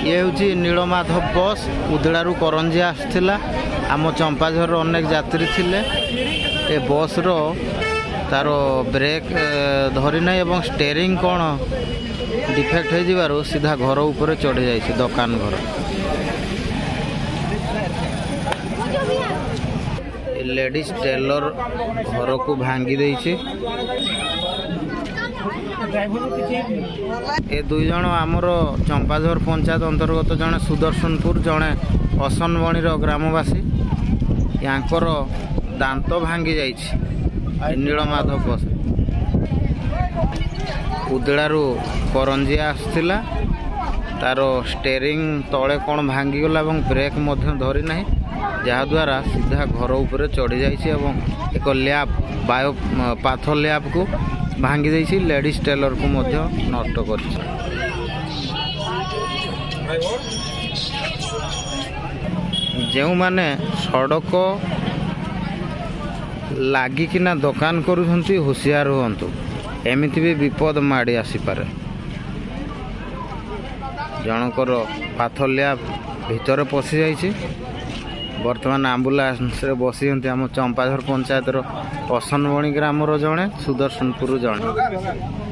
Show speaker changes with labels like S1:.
S1: ये हूँ नीलमाधव बस उदड़ारू करंजी आसला आम चंपाझर अनेक यात्री थिले ए बस रो तार ब्रेक धरी ना एवं स्टेरिंग कौन डिफेक्ट हो जिबारु सीधा घर ऊपर चढ़ी जाइए दुकान घर लेडीज टेलर घर को भांगी देइछि ए दुई जन आमर चंपाझर पंचायत अंतर्गत जड़े सुदर्शनपुर जड़े असनबणीर ग्रामवासी यांकर दांत भांगी जाइछि नीलमाधव बस उदड़ारू करंजी आसला तार स्टेरिंग तले कौन भांगीगला और ब्रेक धरी ना जहाद्वारा सीधा घर उपर चढ़ी जाइए एक लैब बायो पाथर लैब को भांगी देइछि लेडीज टेलर को नष्ट कर जो माने सड़क लागिकिना दुकान करुछंती होशियार हुअंतु एमिति भी विपद माड़ी आसीपारे जनकर पाथर लैब भितर पशि जाइछि बर्तमान आम्बुलांस रे बसी आम चंपाझर पंचायतर असनबणी ग्रामर जड़े सुदर्शनपुर जड़े।